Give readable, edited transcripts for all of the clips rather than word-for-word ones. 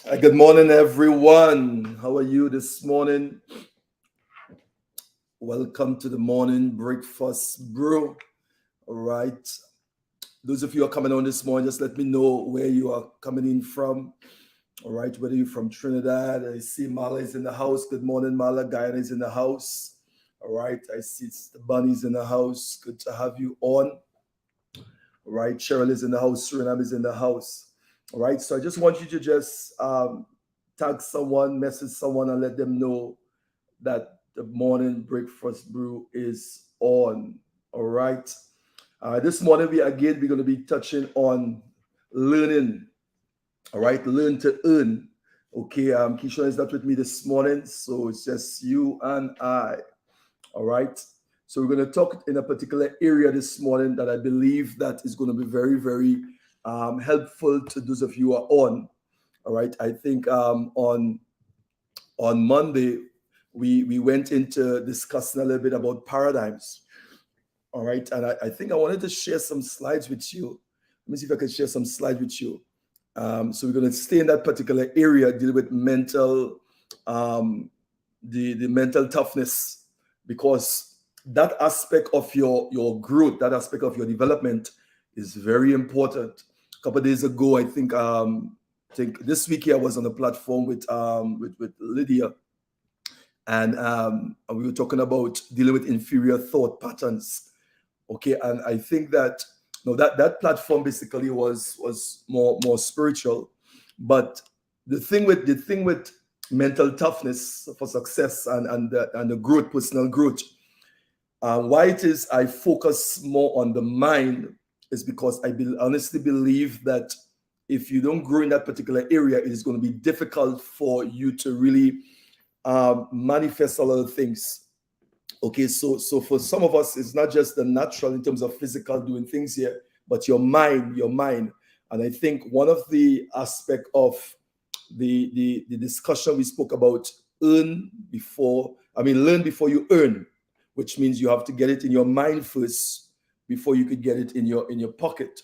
Good morning, everyone. How are you this morning? Welcome to the morning breakfast brew. All right. Those of you who are coming on this morning, just let me know where you are coming in from. All right. Whether you're from Trinidad, I see Mala is in the house. Good morning, Mala. Guyana is in the house. All right. I see the Bunny's in the house. Good to have you on. All right. Cheryl is in the house. Suriname is in the house. All right. So I just want you to just tag someone, message someone, and let them know that the morning breakfast brew is on. All right. This morning we're going to be touching on learning. All right, learn to earn. Okay. Keisha is not with me this morning, so it's just you and I. All right. So we're going to talk in a particular area this morning that I believe that is going to be very, very helpful to those of you who are on. All right. I think on Monday we went into discussing a little bit about paradigms. All right. And I think I wanted to share some slides with you. Let me see if I can share some slides with you. So we're going to stay in that particular area, deal with mental, the mental toughness, because that aspect of your growth, that aspect of your development is very important. A couple of days ago, I think this week here I was on a platform with Lydia, and we were talking about dealing with inferior thought patterns. Okay, and I think that that platform basically was more spiritual, but the thing with mental toughness for success and the growth, personal growth, why it is I focus more on the mind is because I honestly believe that if you don't grow in that particular area, it is going to be difficult for you to really manifest a lot of things. Okay, so for some of us, it's not just the natural in terms of physical doing things here, but your mind. And I think one of the aspect of the discussion we spoke about, learn before you earn, which means you have to get it in your mind first before you could get it in your pocket.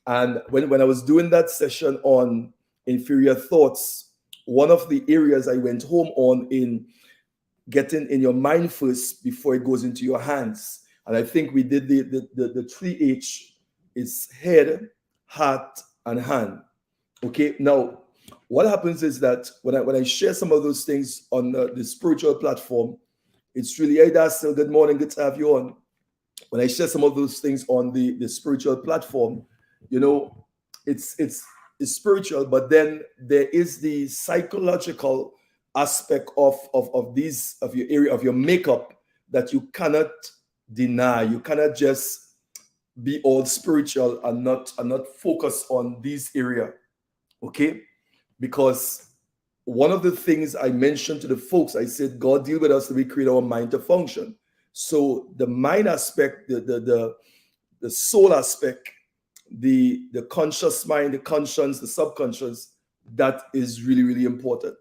And when I was doing that session on inferior thoughts, one of the areas I went home on in getting in your mind first before it goes into your hands. And I think we did the 3H is head, heart, and hand. Okay. Now, what happens is that when I share some of those things on the spiritual platform, it's really, hey, that's still good morning, good to have you on. When I share some of those things on the spiritual platform, it's spiritual, but then there is the psychological aspect of your area of your makeup that you cannot deny. You cannot just be all spiritual and not focus on this area. Okay, because one of the things I mentioned to the folks, I said, God deal with us that we create our mind to function. So the mind aspect, the soul aspect, the conscious mind, the conscience, the subconscious, that is really, really important.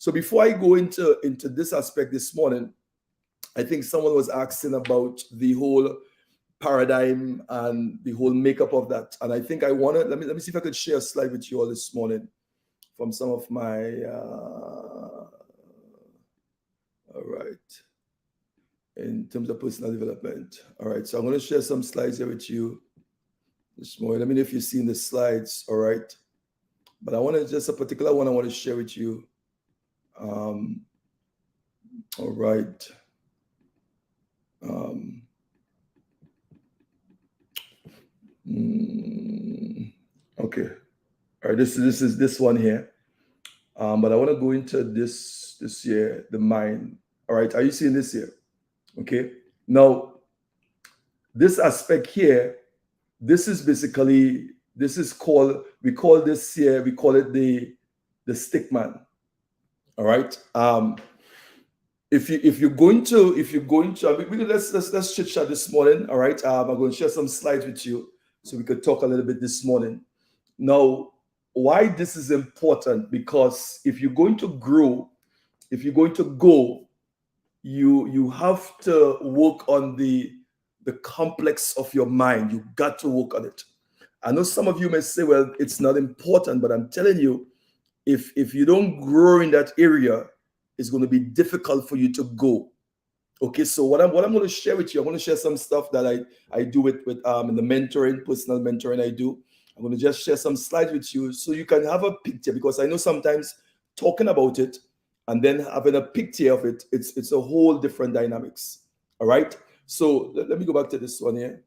So before I go into this aspect this morning, I think someone was asking about the whole paradigm and the whole makeup of that. And I think I want to, let me see if I could share a slide with you all this morning from some of my, all right, in terms of personal development. All right, so I'm going to share some slides here with you this morning. Let me know if you've seen the slides, all right? But I want to just a particular one I want to share with you. All right. Okay. All right, this is this one here. But I want to go into this here, the mind. All right, are you seeing this here? Okay. Now, this aspect here, this is basically, we call this here, we call it the stick man. All right. If you're going to, let's chit chat this morning. All right. I'm going to share some slides with you so we could talk a little bit this morning. Now, why this is important, because if you're going to grow, if you're going to go, you have to work on the complex of your mind. You got to work on it. I know some of you may say, well, it's not important, but I'm telling you, if you don't grow in that area, it's going to be difficult for you to go. Okay, so what I'm going to share with you, I'm going to share some stuff that I do with in the mentoring, personal mentoring I do. I'm going to just share some slides with you so you can have a picture, because I know sometimes talking about it and then having a picture of it, it's a whole different dynamics. All right. So let me go back to this one here.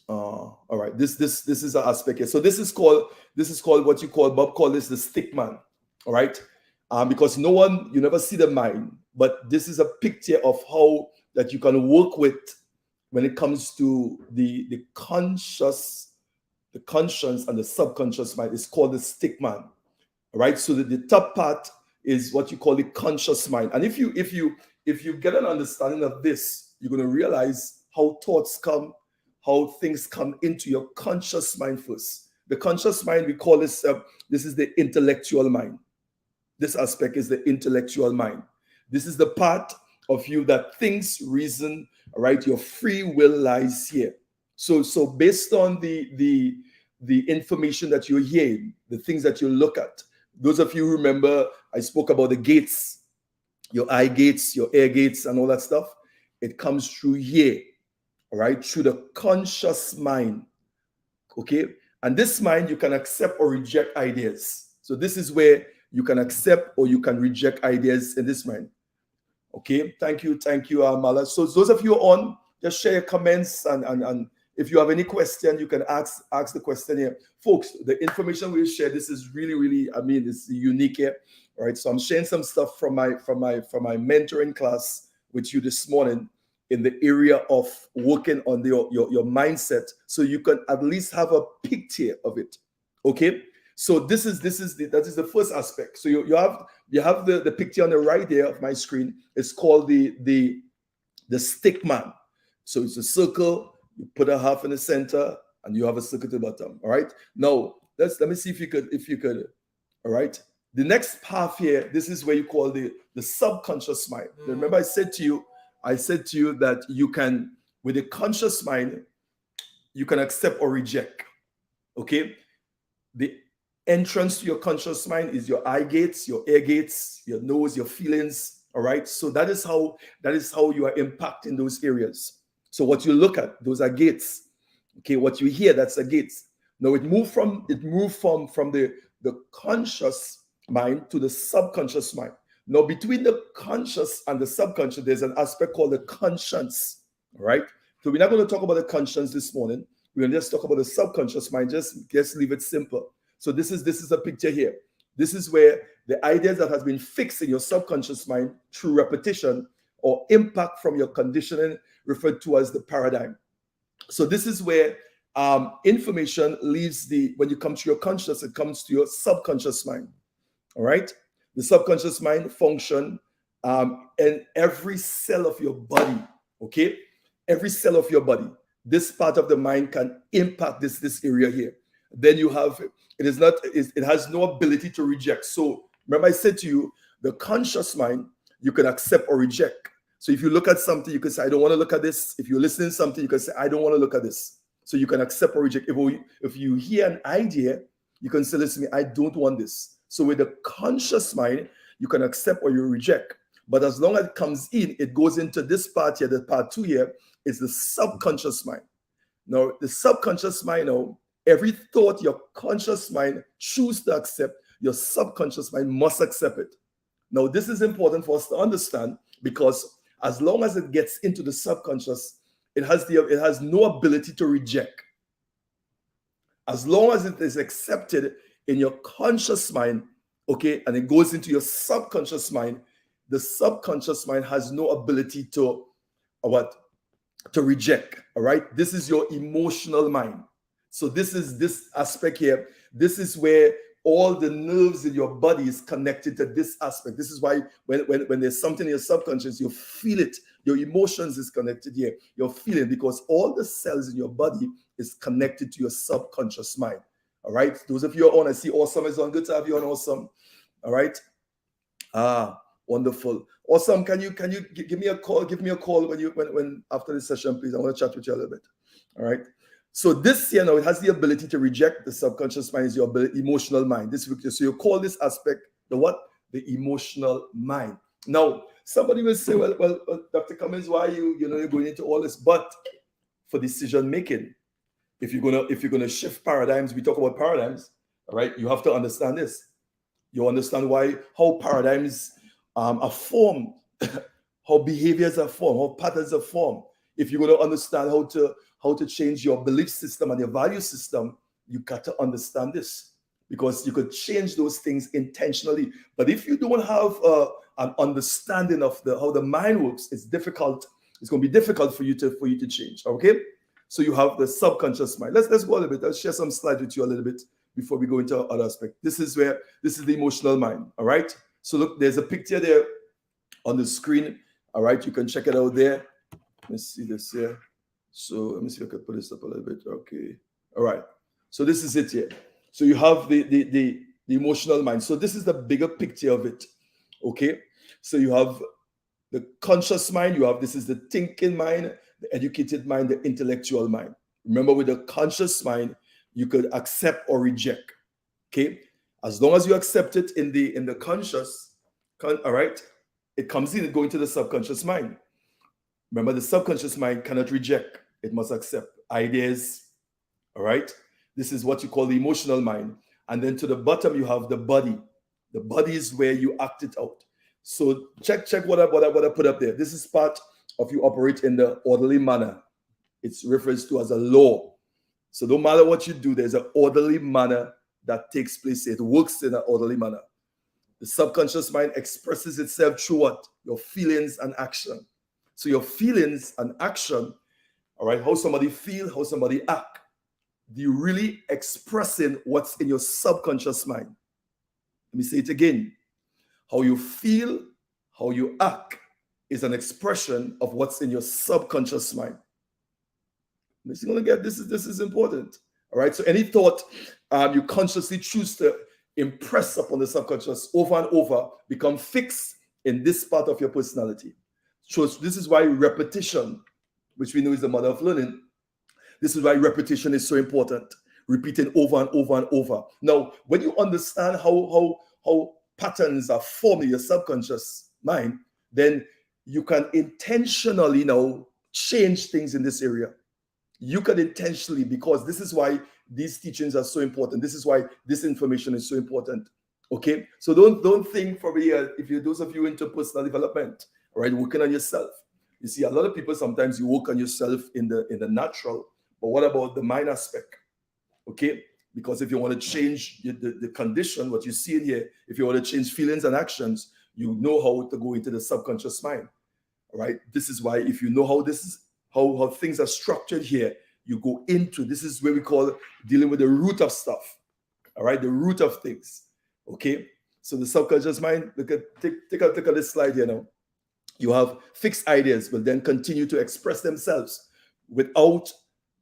All right. This is an aspect here. So this is called what you call, Bob called this the stick man. All right. Because you never see the mind, but this is a picture of how that you can work with when it comes to the conscience and the subconscious mind. It's called the stick man. All right. So the top part is what you call the conscious mind. And if you get an understanding of this, you're going to realize how thoughts come, how things come into your conscious mind first. The conscious mind, we call this this is the intellectual mind. This aspect is the intellectual mind. This is the part of you that thinks, reason, all right? Your free will lies here. So based on the information that you're hearing, the things that you look at, those of you who remember, I spoke about the gates, your eye gates, your ear gates, and all that stuff. It comes through here, all right? Through the conscious mind, okay? And this mind, you can accept or reject ideas. So this is where you can accept or you can reject ideas in this mind. Okay, thank you, Mala. So those of you on, just share your comments, and if you have any question, you can ask the question here. Folks, the information we share, this is really, I mean, it's unique here. All right, so I'm sharing some stuff from my mentoring class with you this morning in the area of working on your mindset, so you can at least have a picture of it. Okay. So that is the first aspect. So you have the picture on the right there of my screen. It's called the stick man. So it's a circle. You put a half in the center, and you have a circle to the bottom. All right. Now let me see if you could. All right. The next path here. This is where you call the subconscious mind. Remember, I said to you that you can, with the conscious mind, you can accept or reject. Okay. The entrance to your conscious mind is your eye gates, your ear gates, your nose, your feelings. All right. So that is how you are impacting those areas. So what you look at, those are gates. Okay. What you hear, that's a gate. Now it moved from the conscious mind to the subconscious mind. Now between the conscious and the subconscious, there's an aspect called the conscience. All right. So we're not going to talk about the conscience this morning. We're going to just talk about the subconscious mind. Just leave it simple. So this is a picture here. This is where the ideas that has been fixed in your subconscious mind through repetition or impact from your conditioning, referred to as the paradigm. So this is where information leaves when you come to your conscious, it comes to your subconscious mind. All right. The subconscious mind function in every cell of your body. Okay. Every cell of your body. This part of the mind can impact this area here. Then you have, it has no ability to reject. So remember I said to you, the conscious mind, you can accept or reject. So if you look at something, you can say, I don't want to look at this. If you're listening to something, you can say, I don't want to look at this. So you can accept or reject. If you hear an idea, you can say, listen to me, I don't want this. So with the conscious mind, you can accept or you reject. But as long as it comes in, it goes into this part here, the part 2 here, is the subconscious mind. Now, the subconscious mind, every thought your conscious mind chooses to accept, your subconscious mind must accept it. Now, this is important for us to understand, because as long as it gets into the subconscious, it has no ability to reject. As long as it is accepted in your conscious mind, okay, and it goes into your subconscious mind, the subconscious mind has no ability to reject. All right. This is your emotional mind. So this aspect here. This is where all the nerves in your body is connected to this aspect. This is why when there's something in your subconscious, you feel it. Your emotions is connected here. You're feeling, because all the cells in your body is connected to your subconscious mind. All right. Those of you are on, I see Awesome is on. Good to have you on, Awesome. All right. Wonderful. Awesome. Can you give me a call? Give me a call when after this session, please. I want to chat with you a little bit. All right. So this, it has the ability to reject. The subconscious mind is your emotional mind. So you call this aspect the what? The emotional mind. Now, somebody will say, well, Dr. Cummings, why you're going into all this? But for decision making, if you're gonna shift paradigms, we talk about paradigms, all right? You have to understand this. You understand how paradigms are formed, how behaviors are formed, how patterns are formed. If you're going to understand how to change your belief system and your value system, you got to understand this, because you could change those things intentionally. But if you don't have an understanding of how the mind works, it's difficult. It's going to be difficult for you to change. Okay, so you have the subconscious mind. Let's go a little bit. I'll share some slides with you a little bit before we go into other aspect. This is the emotional mind. All right. So look, there's a picture there on the screen. All right, you can check it out there. Let's see this here. So let me see if I can put this up a little bit. Okay. All right. So this is it here. So you have the emotional mind. So this is the bigger picture of it. Okay. So you have the conscious mind. This is the thinking mind, the educated mind, the intellectual mind. Remember, with the conscious mind, you could accept or reject. Okay. As long as you accept it in the conscious, all right, it comes in and go into the subconscious mind. Remember, the subconscious mind cannot reject. It must accept ideas. All right. This is what you call the emotional mind. And then to the bottom, you have the body. The body is where you act it out. So check what I put up there. This is part of you operate in the orderly manner. It's referred to as a law. So no matter what you do, there's an orderly manner that takes place. It works in an orderly manner. The subconscious mind expresses itself through what? Your feelings and action. So your feelings and action, all right, how somebody feel, how somebody act, you're really expressing what's in your subconscious mind. Let me say it again. How you feel, how you act is an expression of what's in your subconscious mind. This is important. All right. So any thought you consciously choose to impress upon the subconscious over and over become fixed in this part of your personality. So this is why repetition, which we know is the mother of learning, this is why repetition is so important. Repeating over and over and over. Now, when you understand how patterns are formed in your subconscious mind, then you can intentionally now change things in this area. You can intentionally, because this is why these teachings are so important. This is why this information is so important. Okay, so don't think for me if you those of you into personal development, all right, working on yourself. You see, a lot of people sometimes you work on yourself in the natural, but what about the mind aspect? Okay, because if you want to change the condition, what you see in here, if you want to change feelings and actions, you know how to go into the subconscious mind. All right, this is why if you know how this is how things are structured here, you go into this is where we call dealing with the root of stuff. All right, the root of things. Okay, so the subconscious mind. Take a look at this slide here now. You have fixed ideas will then continue to express themselves without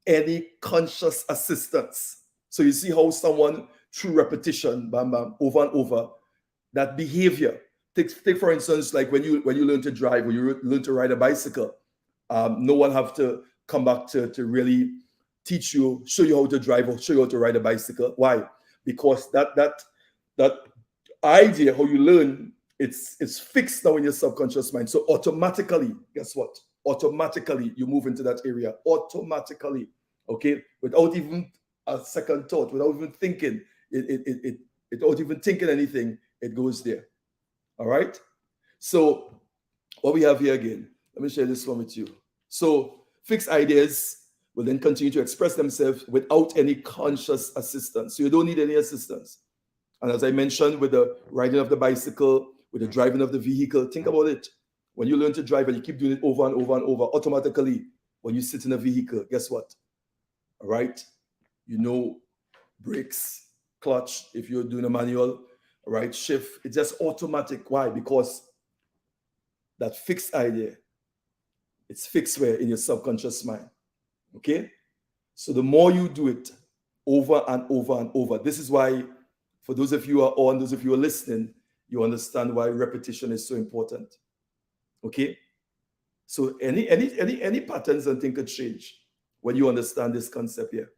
any conscious assistance. So you see how someone through repetition, bam bam, over and over, that behavior. Take for instance, like when you learn to drive, when you learn to ride a bicycle, no one have to come back to really teach you, show you how to drive or show you how to ride a bicycle. Why? Because that idea, how you learn, it's fixed now in your subconscious mind. So automatically, guess what? Automatically, you move into that area. Automatically, okay? Without even a second thought, without even thinking, without even thinking anything, it goes there. All right? So what we have here again, let me share this one with you. So fixed ideas will then continue to express themselves without any conscious assistance. So you don't need any assistance. And as I mentioned, with the riding of the bicycle, with the driving of the vehicle, think about it. When you learn to drive and you keep doing it over and over and over, automatically, when you sit in a vehicle, guess what? All right? You know brakes, clutch, if you're doing a manual, all right, shift. It's just automatic. Why? Because that fixed idea, it's fixed where in your subconscious mind. Okay? So the more you do it over and over and over, this is why, for those of you who are on, those of you who are listening, you understand why repetition is so important. Okay? So any patterns and thing could change. when you understand this concept here.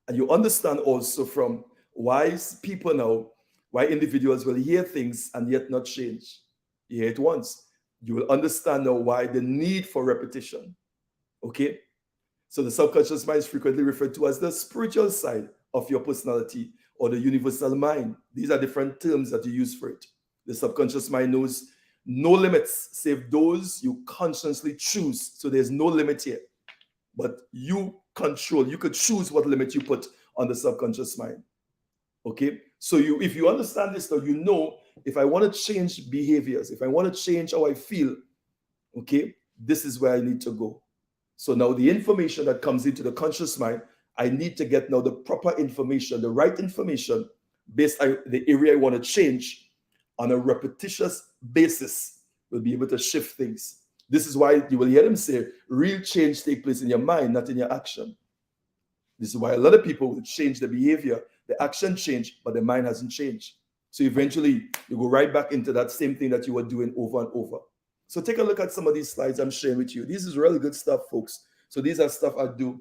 And you understand also from why people now, why individuals will hear things and yet not change. You hear it once. You will understand now why the need for repetition. Okay? So the subconscious mind is frequently referred to as the spiritual side of your personality or the universal mind. These are different terms that you use for it. The subconscious mind knows no limits save those you consciously choose. So there's no limit here. But you control, you could choose what limit you put on the subconscious mind. Okay? So if you understand this now, you know if I want to change behaviors, if I want to change how I feel, okay, this is where I need to go. So now the information that comes into the conscious mind, I need to get now the proper information, the right information based on the area I want to change on a repetitious basis. We'll be able to shift things. This is why you will hear them say, real change takes place in your mind, not in your action. This is why a lot of people will change the behavior, the action change, but the mind hasn't changed. So eventually you go right back into that same thing that you were doing over and over. So take a look at some of these slides I'm sharing with you. This is really good stuff, folks. So these are stuff I do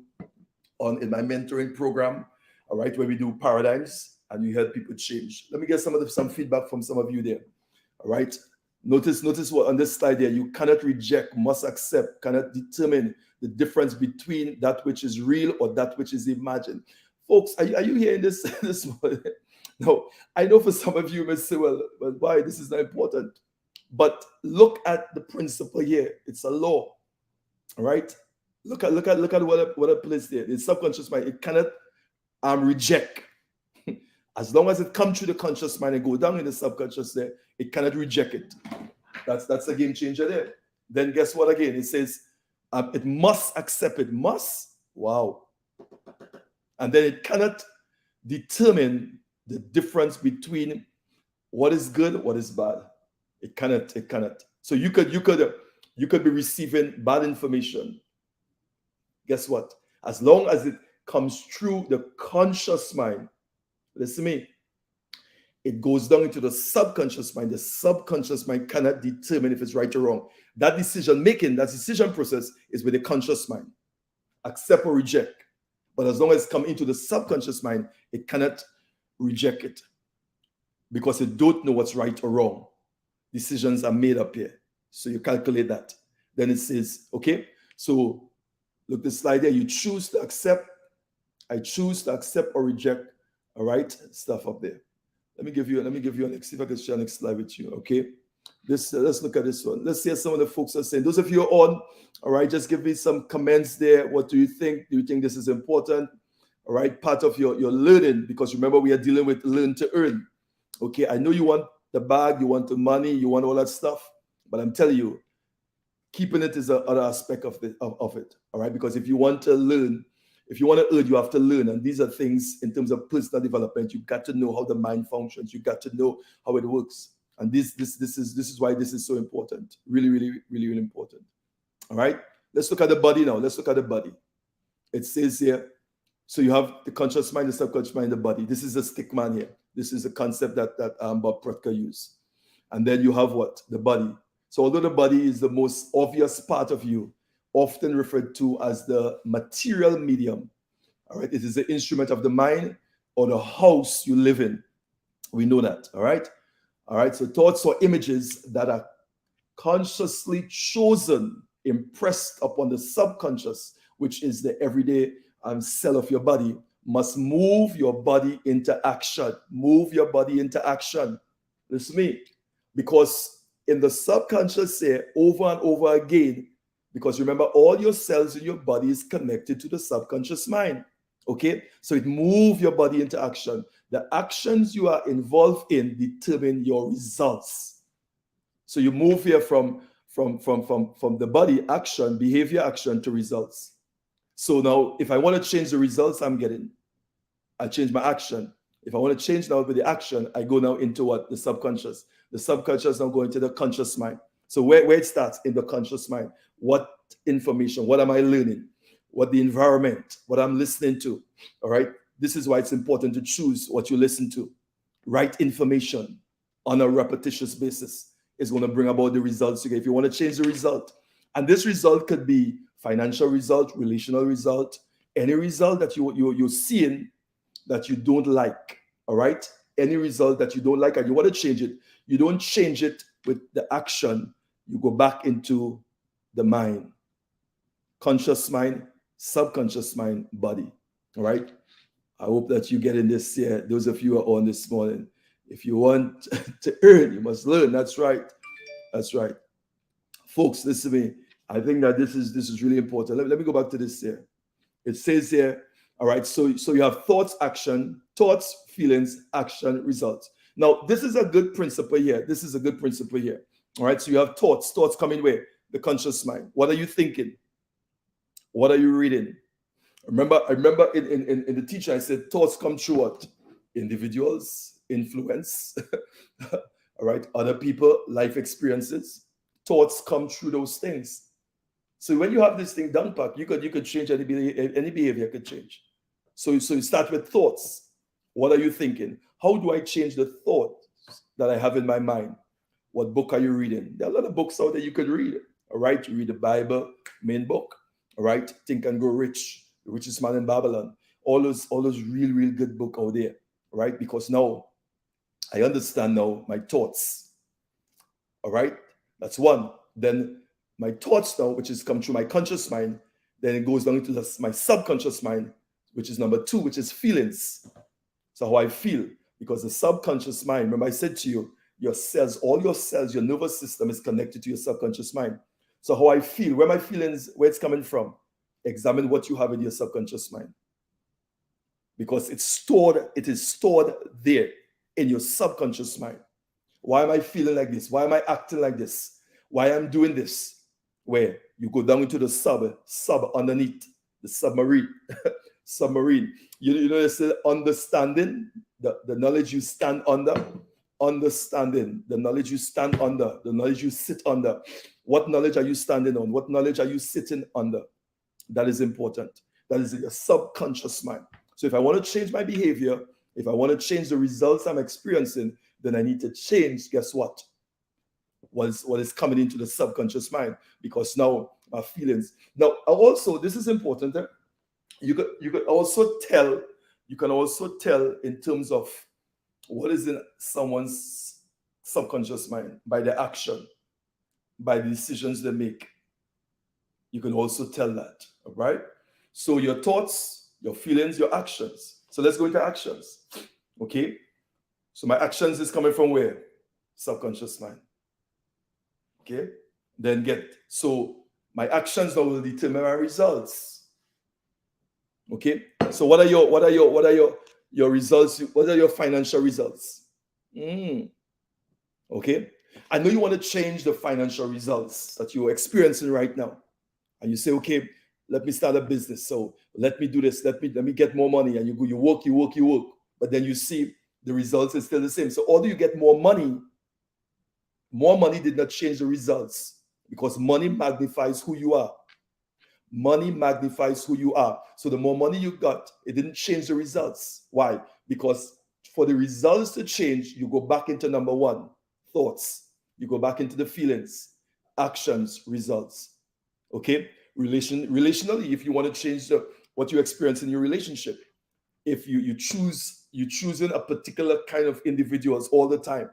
in my mentoring program, all right, where we do paradigms and we help people change. Let me get some feedback from some of you there, all right? Notice what on this slide there, you cannot reject, must accept, cannot determine the difference between that which is real or that which is imagined. Folks, are you hearing this this morning? No, I know for some of you may say, well, why? This is not important. But look at the principle here. It's a law, all right? Look at what I placed there. The subconscious mind, it cannot reject. As long as it comes through the conscious mind and go down in the subconscious there, it cannot reject it. That's a game changer there. Then guess what again? It says it must accept it. Must? Wow. And then it cannot determine the difference between what is good, what is bad. It cannot. So you could be receiving bad information. Guess what? As long as it comes through the conscious mind, listen to me, it goes down into the subconscious mind. The subconscious mind cannot determine if it's right or wrong. That decision making, that decision process is with the conscious mind. Accept or reject. But as long as it's come into the subconscious mind, it cannot reject it because it don't know what's right or wrong. Decisions are made up here. So you calculate that. Then it says, okay, so look the slide there. You choose to accept. I choose to accept or reject. All right, stuff up there. Let me give you see if I can share next slide with you. Okay, let's look at this one. Let's see what some of the folks are saying. Those of you who are on, all right, just give me some comments there. What do you think? Do you think this is important? All right, part of your learning, because remember we are dealing with learn to earn. Okay, I know you want the bag, you want the money, you want all that stuff, but I'm telling you, keeping it is another aspect of it. All right, because if you want to learn, if you want to earn, you have to learn. And these are things in terms of personal development. You got to know how the mind functions. You got to know how it works. And this is why this is so important. Really, really, really, really important. All right. Let's look at the body now. Let's look at the body. It says here, so you have the conscious mind, the subconscious mind, the body. This is a stick man here. This is a concept that Bob Proctor used. And then you have what? The body. So although the body is the most obvious part of you, often referred to as the material medium. All right, it is the instrument of the mind or the house you live in. We know that. All right. So thoughts or images that are consciously chosen, impressed upon the subconscious, which is the everyday cell of your body, must move your body into action. Move your body into action. Listen to me, because in the subconscious, say over and over again. Because remember, all your cells in your body is connected to the subconscious mind. Okay? So it moves your body into action. The actions you are involved in determine your results. So you move here from the body action, behavior action to results. So now, if I want to change the results I'm getting, I change my action. If I want to change now with the action, I go now into what? The subconscious. The subconscious now go into the conscious mind. So where it starts? In the conscious mind. What information? What am I learning? What the environment? What I'm listening to? All right. This is why it's important to choose what you listen to. Right information on a repetitious basis is going to bring about the results you get. If you want to change the result, and this result could be financial result, relational result, any result that you're seeing that you don't like, all right? Any result that you don't like and you want to change it, you don't change it with the action, you go back into the mind. Conscious mind, subconscious mind, body, all right? I hope that you get in this here. Those of you who are on this morning, if you want to earn, you must learn. That's right. That's right. Folks, listen to me. I think that this is really important. Let me go back to this here. It says here, all right, so you have thoughts, feelings, action, results. Now, this is a good principle here. This is a good principle here. All right, so you have thoughts coming where? The conscious mind. What are you thinking? What are you reading? I remember in the teacher, I said thoughts come through what? Individuals, influence, all right, other people, life experiences. Thoughts come through those things. So when you have this thing down pat, you could change any behavior could change. So you start with thoughts. What are you thinking? How do I change the thoughts that I have in my mind? What book are you reading? There are a lot of books out there you could read. All right, you read the Bible, main book. All right, Think and Grow Rich, The Richest Man in Babylon. All those real good book out there. Right, because now I understand now my thoughts. All right, that's one. Then my thoughts now, which is come through my conscious mind, then it goes down into my subconscious mind, which is number two, which is feelings. So how I feel, because the subconscious mind, remember I said to you, your cells, all your cells, your nervous system is connected to your subconscious mind. So how I feel, where my feelings, where it's coming from, examine what you have in your subconscious mind. Because it is stored there in your subconscious mind. Why am I feeling like this? Why am I acting like this? Why am I doing this? Where you go down into the sub underneath, the submarine. Submarine. You know, it's understanding, the knowledge you stand under, understanding, the knowledge you stand under, the knowledge you sit under. What knowledge are you standing on? What knowledge are you sitting under? That is important. That is in your subconscious mind. So if I want to change my behavior, if I want to change the results I'm experiencing, then I need to change, guess what? What is coming into the subconscious mind, because now my feelings. Now, also, this is important. You can also tell in terms of what is in someone's subconscious mind by the action, by the decisions they make. You can also tell that, all right? So your thoughts, your feelings, your actions. So let's go into actions, okay? So my actions is coming from where? Subconscious mind. Okay, then so my actions now will determine my results. Okay, so what are your results? What are your financial results? Okay, I know you want to change the financial results that you're experiencing right now, and you say, okay, let me start a business. So let me do this. Let me get more money. And you work, but then you see the results is still the same. So although you get more money did not change the results, because money magnifies who you are. Money magnifies who you are. So the more money you got, it didn't change the results. Why? Because for the results to change, you go back into number one, thoughts. You go back into the feelings, actions, results. Okay? Relationally, if you want to change what you experience in your relationship, if you're choosing a particular kind of individuals all the time,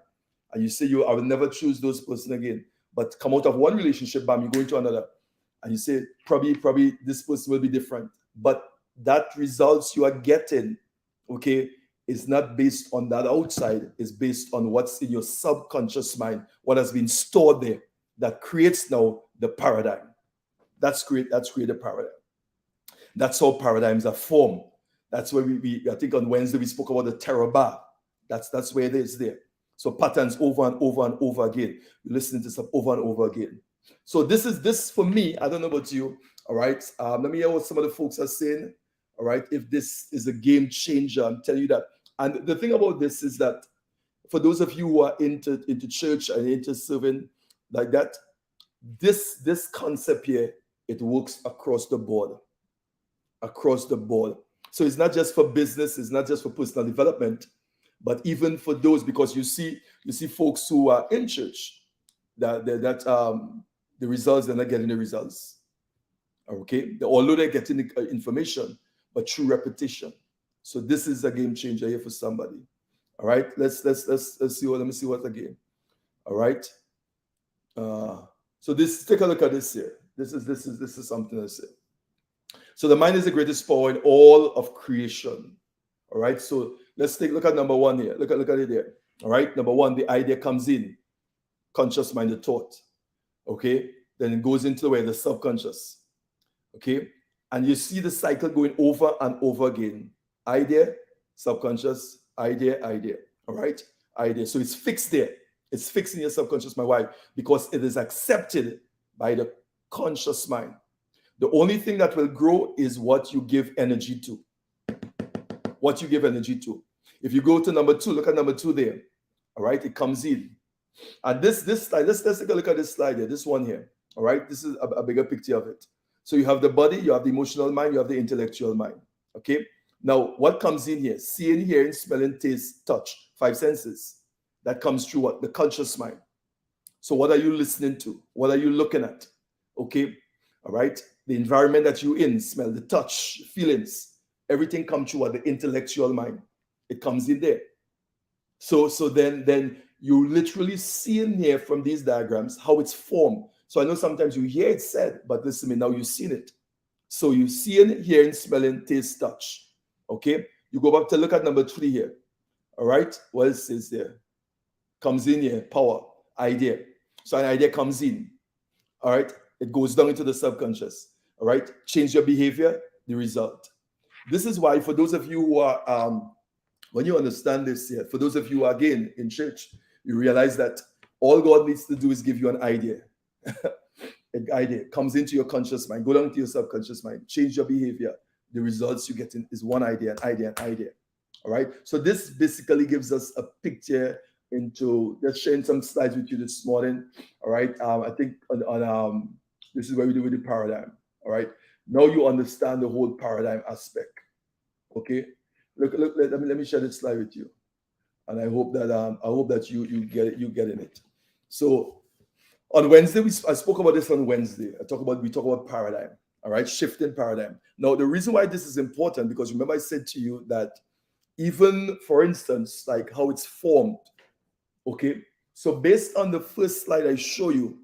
and you say I will never choose those person again, but come out of one relationship, bam, you go into another, and you say probably this person will be different, but that results you are getting, okay, is not based on that outside. It's based on what's in your subconscious mind, what has been stored there, that creates now the paradigm. That's create a paradigm. That's how paradigms are formed. That's where I think on Wednesday we spoke about the terror bar. That's where it is there. So patterns over and over and over again. You're listening to stuff over and over again. So this for me, I don't know about you, all right? Let me hear what some of the folks are saying, all right? If this is a game changer, I'm telling you that. And the thing about this is that for those of you who are into church and into serving like that, this concept here, it works across the board. Across the board. So it's not just for business, it's not just for personal development, but even for those, because you see folks who are in church that the results, they're not getting the results. Okay, although they're getting the information, but through repetition. So this is a game changer here for somebody. All right, let's see what, let me see what again. All right. So this, take a look at this here. This is something I say. So the mind is the greatest power in all of creation. All right. So let's take a look at number one here. Look at it there. All right. Number one, the idea comes in, conscious mind, the thought. Okay. Then it goes into where the subconscious. Okay. And you see the cycle going over and over again. Idea, subconscious, idea. All right. Idea. So it's fixed there. It's fixed in your subconscious mind. Why? Because it is accepted by the conscious mind. The only thing that will grow is what you give energy to. What you give energy to. If you go to number two, look at number two there. All right, it comes in. And this slide, let's take a look at this slide here, this one here. All right, this is a bigger picture of it. So you have the body, you have the emotional mind, you have the intellectual mind. Okay. Now, what comes in here? Seeing, hearing, smelling, taste, touch, 5 senses. That comes through what? The conscious mind. So what are you listening to? What are you looking at? Okay. All right. The environment that you're in, smell, the touch, feelings, everything comes through what? The intellectual mind. It comes in there. So then you literally see in here from these diagrams how it's formed. So I know sometimes you hear it said, but listen to me, now you've seen it. So you seeing, hearing, smelling, taste, touch. Okay. You go back to look at number 3 here. All right. What it says there? Comes in here, power, idea. So an idea comes in. All right. It goes down into the subconscious. All right. Change your behavior, the result. This is why, for those of you who are, when you understand this here, for those of you, again, in church, you realize that all God needs to do is give you an idea. An idea comes into your conscious mind, go down to your subconscious mind, change your behavior. The results you get in is one idea, an idea, an idea. All right. So this basically gives us a picture into, just sharing some slides with you this morning. All right. I think on this is where we do with the paradigm. All right. Now you understand the whole paradigm aspect. Okay. Look. Let me share this slide with you, and I hope that you get it. You get in it. So on Wednesday, I spoke about this on Wednesday. We talk about paradigm. All right, shifting paradigm. Now the reason why this is important, because remember I said to you that even, for instance, like how it's formed. Okay, so based on the first slide I show you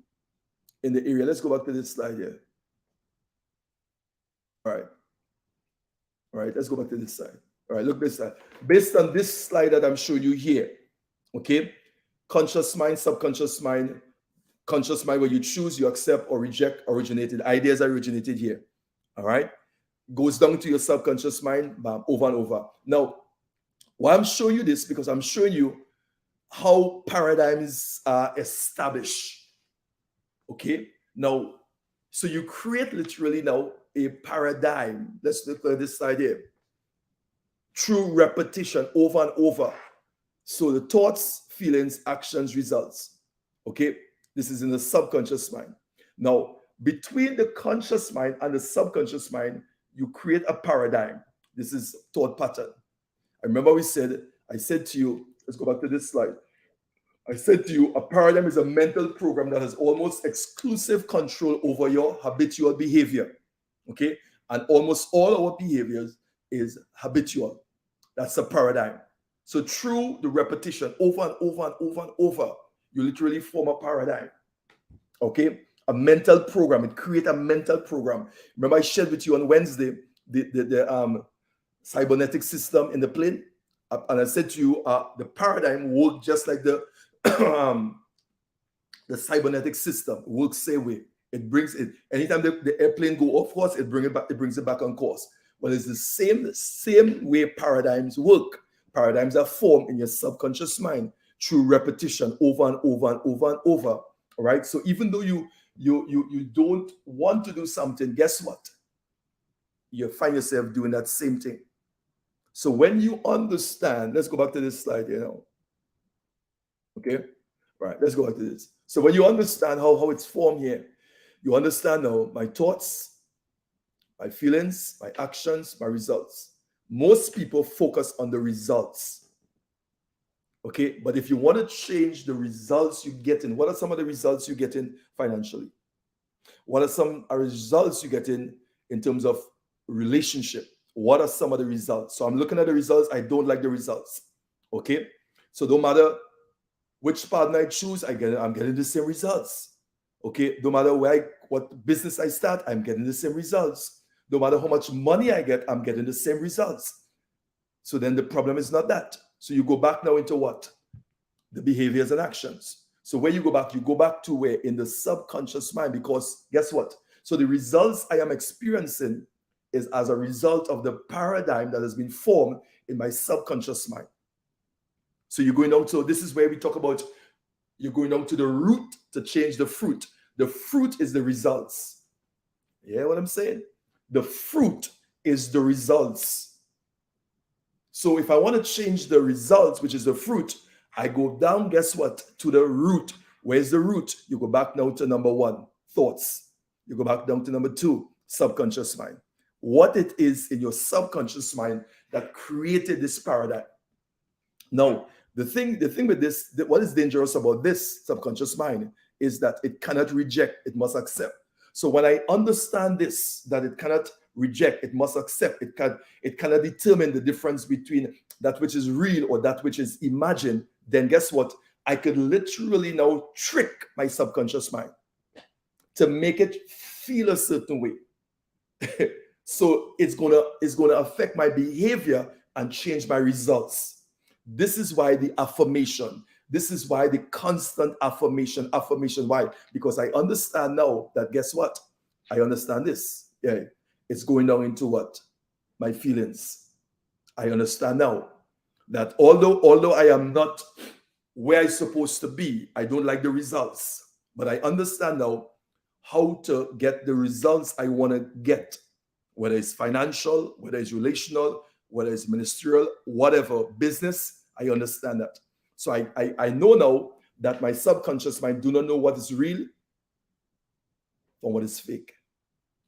in the area, let's go back to this slide here. All right, let's go back to this side. All right, look this side. Based on this slide that I'm showing you here, okay, conscious mind, subconscious mind, conscious mind, where you choose, you accept or reject, originated. Ideas are originated here. All right, goes down to your subconscious mind, bam, over and over. Now, why I'm showing you this, because I'm showing you how paradigms are established. Okay, now, so you create literally now a paradigm. Let's look at this slide here. Through repetition, over and over. So the thoughts, feelings, actions, results. Okay, this is in the subconscious mind. Now, between the conscious mind and the subconscious mind, you create a paradigm. This is thought pattern. I remember I said to you, let's go back to this slide. I said to you, a paradigm is a mental program that has almost exclusive control over your habitual behavior. Okay, and almost all our behaviors is habitual. That's a paradigm. So through the repetition, over and over and over and over, you literally form a paradigm. Okay, a mental program. It creates a mental program. Remember, I shared with you on Wednesday the cybernetic system in the plane, and I said to you, the paradigm works just like the cybernetic system works same way. It brings it anytime the airplane go off course, it brings it back on course. Well, it's the same way paradigms work. Paradigms are formed in your subconscious mind through repetition, over and over and over and over. All right. So even though you don't want to do something, guess what? You find yourself doing that same thing. So when you understand, let's go back to this slide here now. Okay. Right. Let's go back to this. So when you understand how it's formed here, you understand now my thoughts, my feelings, my actions, my results. Most people focus on the results. Okay, but if you want to change the results you get in, what are some of the results you get in financially? What are some results you get in terms of relationship? What are some of the results? So I'm looking at the results. I don't like the results. Okay. So no matter which partner I choose, I'm getting the same results. Okay. No matter what business I start, I'm getting the same results. No matter how much money I get, I'm getting the same results. So then the problem is not that. So you go back now into what? The behaviors and actions. So where you go back to where? In the subconscious mind, because guess what? So the results I am experiencing is as a result of the paradigm that has been formed in my subconscious mind. So you're going down to, this is where we talk about, you're going down to the root to change the fruit. The fruit is the results. Yeah, what I'm saying? The fruit is the results. So if I want to change the results, which is the fruit, I go down, guess what? To the root. Where's the root? You go back now to number 1, thoughts. You go back down to number 2, subconscious mind. What it is in your subconscious mind that created this paradigm. Now, the thing with this, what is dangerous about this subconscious mind is that it cannot reject, it must accept. So when I understand this, that it cannot reject, it must accept, it cannot determine the difference between that which is real or that which is imagined, then guess what? I could literally now trick my subconscious mind to make it feel a certain way. So it's gonna affect my behavior and change my results. This is why the affirmation. This is why the constant affirmation. Why? Because I understand now that guess what? I understand this. Yeah, it's going down into what? My feelings. I understand now that although I am not where I'm supposed to be, I don't like the results, but I understand now how to get the results I want to get, whether it's financial, whether it's relational, whether it's ministerial, whatever, business. I understand that. So I know now that my subconscious mind do not know what is real from what is fake.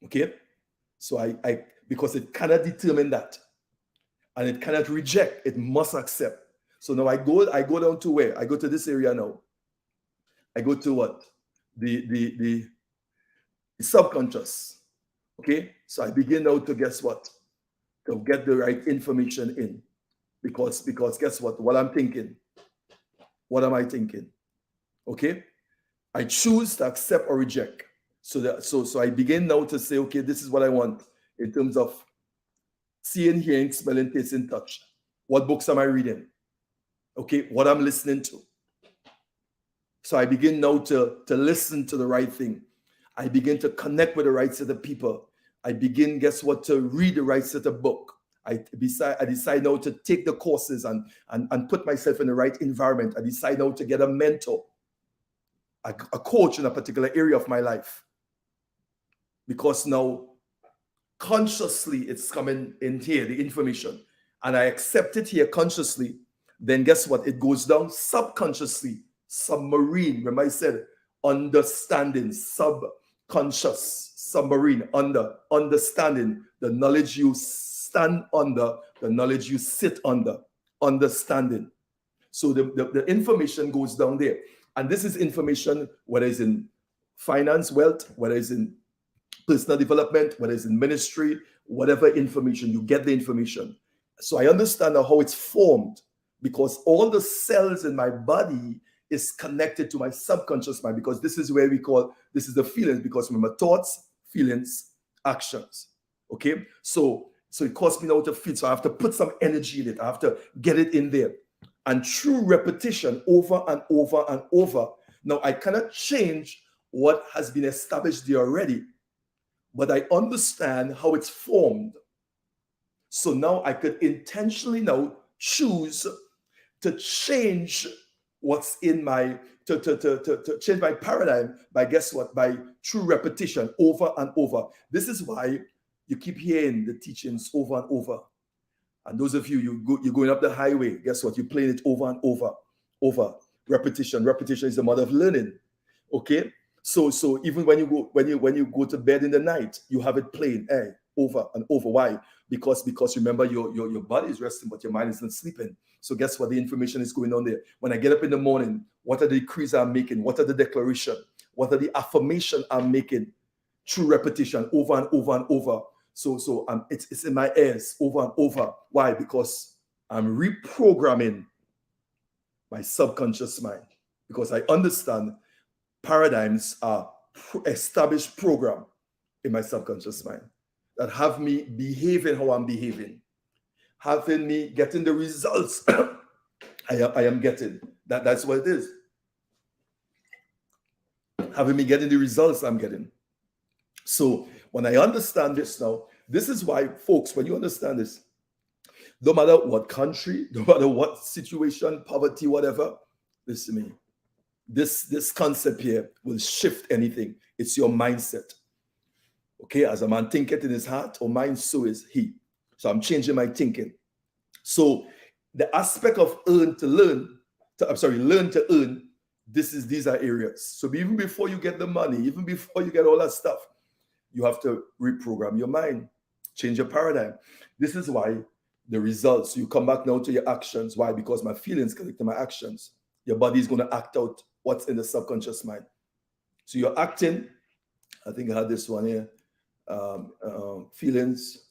Okay? So I because it cannot determine that. And it cannot reject, it must accept. So now I go down to where? I go to this area now. I go to what? The subconscious. Okay? So I begin now to guess what? To get the right information in. Because guess what I'm thinking, what am I thinking? Okay, I choose to accept or reject. So I begin now to say, okay, this is what I want in terms of seeing, hearing, smelling, tasting, touch. What books am I reading? Okay, what I'm listening to. So I begin now to listen to the right thing. I begin to connect with the right set of people. I begin, guess what, to read the right set of book. I decide now to take the courses and put myself in the right environment. I decide now to get a mentor, a coach in a particular area of my life. Because now, consciously, it's coming in here, the information. And I accept it here consciously. Then guess what? It goes down subconsciously, submarine. Remember I said understanding, subconscious, submarine, understanding, the knowledge you stand under, the knowledge you sit under, understanding. So the information goes down there. And this is information, whether it's in finance, wealth, whether it's in personal development, whether it's in ministry, whatever information, you get the information. So I understand how it's formed because all the cells in my body is connected to my subconscious mind, because this is where this is the feelings, because remember, thoughts, feelings, actions. Okay? So it costs me now to feel. So I have to put some energy in it. I have to get it in there. And through repetition over and over and over, now I cannot change what has been established there already, but I understand how it's formed. So now I could intentionally now choose to change what's in my, to change my paradigm by, guess what, by true repetition over and over. This is why you keep hearing the teachings over and over. And those of you're going up the highway, guess what? You're playing it over and over. Repetition. Repetition is the mother of learning. Okay? So even when you go to bed in the night, you have it playing over and over. Why? Because remember your body is resting, but your mind is not sleeping. So guess what? The information is going on there. When I get up in the morning, what are the decrees I'm making? What are the declaration? What are the affirmation I'm making? through repetition over and over and over. So it's in my ears over and over. Why? Because I'm reprogramming my subconscious mind, because I understand paradigms are established program in my subconscious mind that have me behaving how I'm behaving, having me getting the results I am getting. That's what it is. Having me getting the results I'm getting. So when I understand this now, this is why, folks, when you understand this, no matter what country, no matter what situation, poverty, whatever, listen to me. This concept here will shift anything. It's your mindset. Okay, as a man thinketh in his heart or mind, so is he. So I'm changing my thinking. So the aspect of learn to earn, these are areas. So even before you get the money, even before you get all that stuff, you have to reprogram your mind, change your paradigm. This is why the results, you come back now to your actions. Why? Because my feelings connect to my actions. Your body is going to act out what's in the subconscious mind. So you're acting, I think I had this one here, feelings,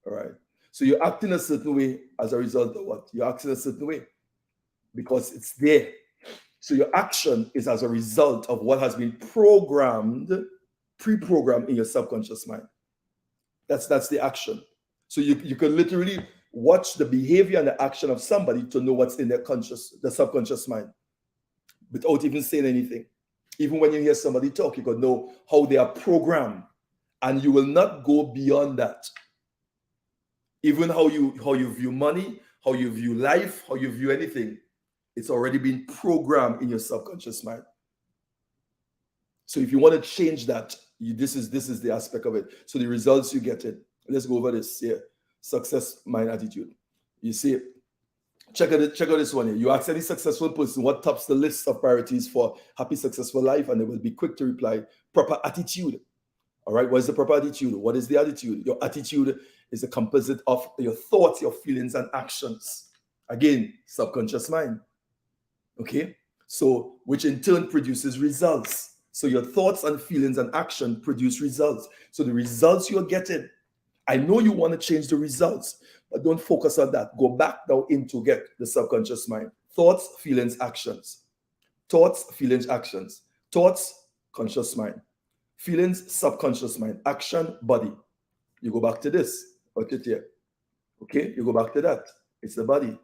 all right. So you're acting a certain way as a result of what? You're acting a certain way because it's there. So your action is as a result of what has been pre-programmed in your subconscious mind. That's the action. So you can literally watch the behavior and the action of somebody to know what's in the subconscious mind without even saying anything. Even when you hear somebody talk, you can know how they are programmed, and you will not go beyond that. Even how you view money, how you view life, how you view anything, it's already been programmed in your subconscious mind. So if you want to change that, this is the aspect of it. So the results you get it. Let's go over this here. Success mind attitude. You see, check out this one here. You ask any successful person what tops the list of priorities for happy, successful life, and they will be quick to reply, proper attitude. All right, what is the proper attitude? What is the attitude? Your attitude is a composite of your thoughts, your feelings, and actions. Again, subconscious mind. Okay, so which in turn produces results. So your thoughts and feelings and action produce results. So the results you're getting, I know you want to change the results, but don't focus on that. Go back now into get the subconscious mind. Thoughts, feelings, actions. Thoughts, feelings, actions. Thoughts, conscious mind. Feelings, subconscious mind. Action, body. You go back to this. Put it here. Okay, you go back to that. It's the body.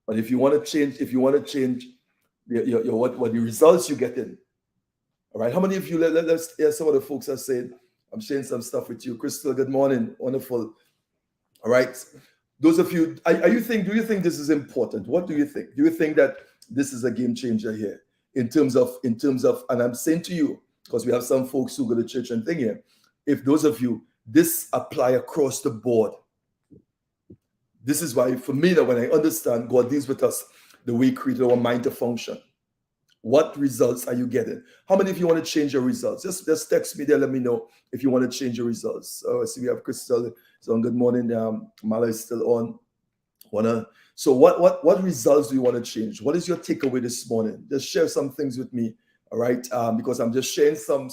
But if you want to change, your what the results you get in. All right. How many of you, let's hear some of the folks are saying, I'm sharing some stuff with you. Crystal, good morning. Wonderful. All right. Those of you, do you think this is important? What do you think? Do you think that this is a game changer here in terms of, and I'm saying to you, because we have some folks who go to church and thing here, if those of you, this apply across the board. This is why, for me, that when I understand God deals with us the way He created our mind to function. What results are you getting? How many of you want to change your results? Just text me there. Let me know if you want to change your results. I see we have Crystal. So good morning. Mala is still on. So what results do you want to change? What is your takeaway this morning? Just share some things with me. All right, because I'm just sharing some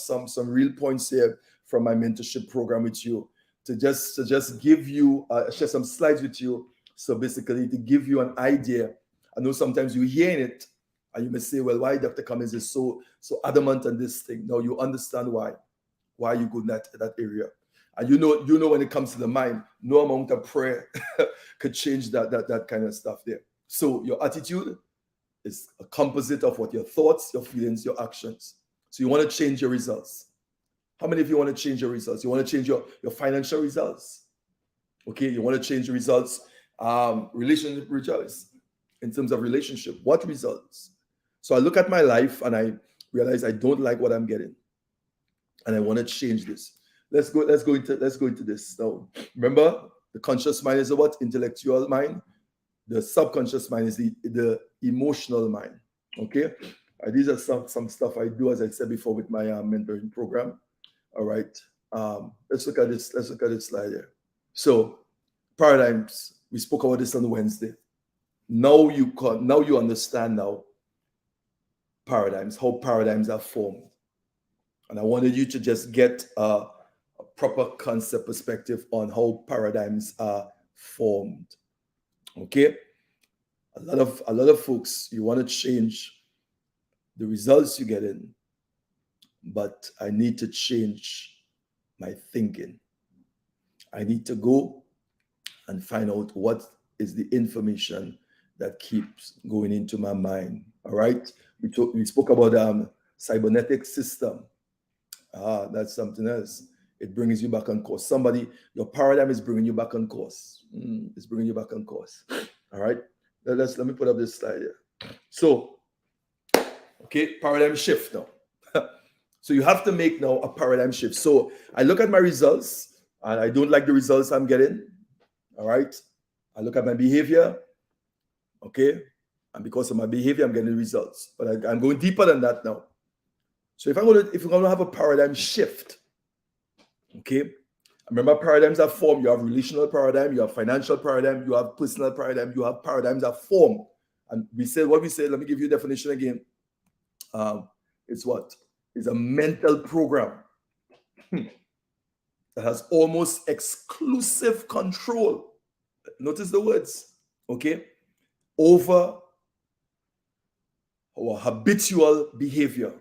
real points here from my mentorship program with you to just give you share some slides with you. So basically to give you an idea. I know sometimes you hear it. And you may say, well, why Dr. Cummings is so adamant on this thing? Now you understand why you go in that area. And you know when it comes to the mind, no amount of prayer could change that kind of stuff there. So your attitude is a composite of what your thoughts, your feelings, your actions. So you want to change your results. How many of you want to change your results? You want to change your financial results? Okay, you want to change the results, relationship results, in terms of relationship. What results? So I look at my life and I realize I don't like what I'm getting, and I want to change this. Let's go into this now. Remember, the conscious mind is what? Intellectual mind. The subconscious mind is the emotional mind. Okay, these are some stuff I do, as I said before, with my mentoring program. All right, let's look at this. Let's look at this slide here. So paradigms. We spoke about this on Wednesday. Now you understand now paradigms, how paradigms are formed. And I wanted you to just get a proper concept perspective on how paradigms are formed. Okay? A lot of folks, you want to change the results you get in, but I need to change my thinking. I need to go and find out what is the information that keeps going into my mind. All right. We spoke about cybernetic system. That's something else. It brings you back on course. Your paradigm is bringing you back on course. It's bringing you back on course. All right. Let me put up this slide here. So, okay, paradigm shift now. So you have to make now a paradigm shift. So I look at my results and I don't like the results I'm getting. All right. I look at my behavior. Okay. And because of my behavior, I'm getting results. But I'm going deeper than that now. So if we're going to have a paradigm shift, okay. Remember, paradigms are formed. You have relational paradigm, you have financial paradigm, you have personal paradigm, you have paradigms that form. And we said what we said. Let me give you a definition again. It's what? It's a mental program that has almost exclusive control. Notice the words, okay? Over our habitual behavior.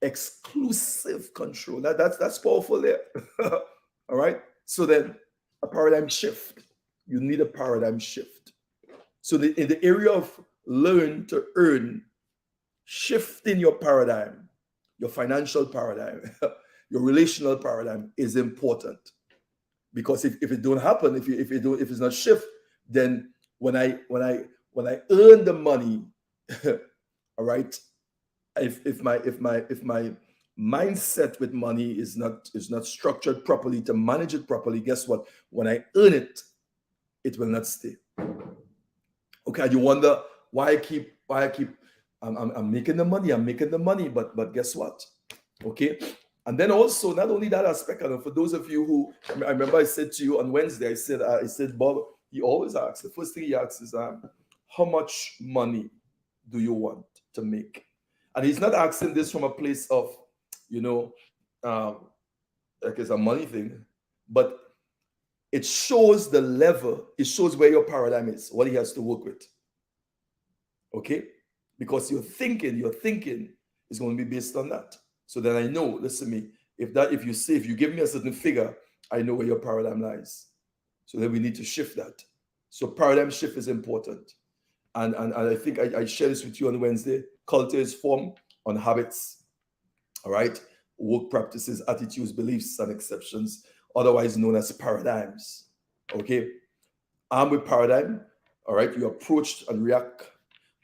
Exclusive control. That's powerful there. All right. So then a paradigm shift. You need a paradigm shift. So in the area of learn to earn, shifting your paradigm, your financial paradigm, your relational paradigm is important. Because if it don't happen, if it's not shift, then when I earn the money, all right, if my mindset with money is not structured properly to manage it properly, guess what? When I earn it, it will not stay. Okay, you wonder why I keep I'm making the money, but guess what? Okay. And then also, not only that aspect, and for those of you who, I remember I said to you on Wednesday, I said, Bob, he always asks, the first thing he asks is, how much money do you want to make? And he's not asking this from a place of, like it's a money thing, but it shows the level, it shows where your paradigm is, what he has to work with. Okay? Because your thinking is going to be based on that. So then I know, listen to me, if you give me a certain figure, I know where your paradigm lies. So then we need to shift that. So paradigm shift is important. And I think I shared this with you on Wednesday. Culture is formed on habits, all right? Work practices, attitudes, beliefs, and exceptions, otherwise known as paradigms, okay? Armed with paradigm, all right, you approach and react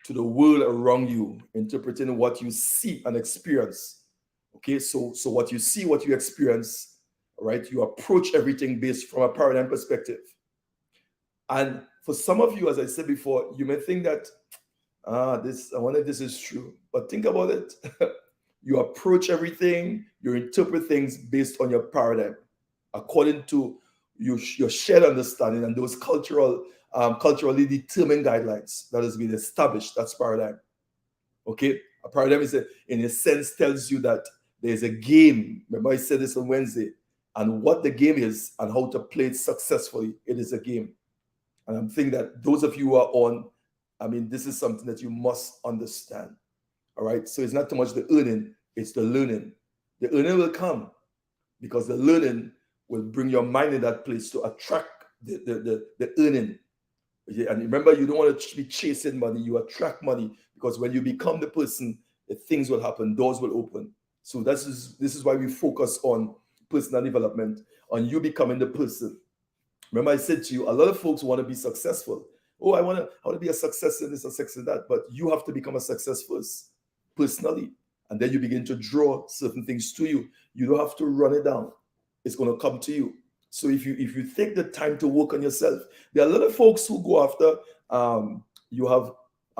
to the world around you, interpreting what you see and experience. Okay, so what you see, what you experience, right? You approach everything based from a paradigm perspective. And for some of you, as I said before, you may think that I wonder if this is true, but think about it. You approach everything, you interpret things based on your paradigm, according to your shared understanding and those culturally determined guidelines that has been established. That's paradigm. Okay, a paradigm in a sense tells you that there's a game. Remember, I said this on Wednesday, and what the game is and how to play it successfully. It is a game, and I'm thinking that those of you who are on, this is something that you must understand. All right, so it's not too much the earning; it's the learning. The earning will come because the learning will bring your mind in that place to attract the earning. And remember, you don't want to be chasing money. You attract money because when you become the person, things will happen, doors will open. So this is why we focus on personal development, on you becoming the person. Remember, I said to you, a lot of folks want to be successful. Oh, I want to be a success in this, a success in that. But you have to become a success first, personally. And then you begin to draw certain things to you. You don't have to run it down. It's going to come to you. So if you take the time to work on yourself, there are a lot of folks who go after, you have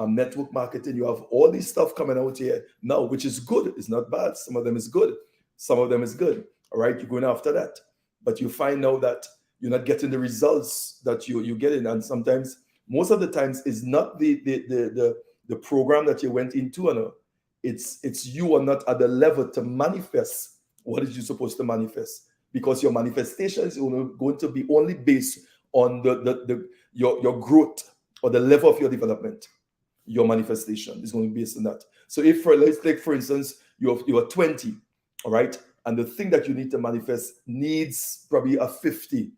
network marketing, you have all these stuff coming out here now, which is good. It's not bad. Some of them is good. Some of them is good. All right, you're going after that. But you find now that you're not getting the results that you're getting. And sometimes, most of the times, is not the program that you went into. It's you are not at the level to manifest What is you supposed to manifest? Because your manifestation is going to be only based on your growth or the level of your development. Your manifestation is going to be based on that. So if let's take for instance you are 20, all right, and the thing that you need to manifest needs probably a 50.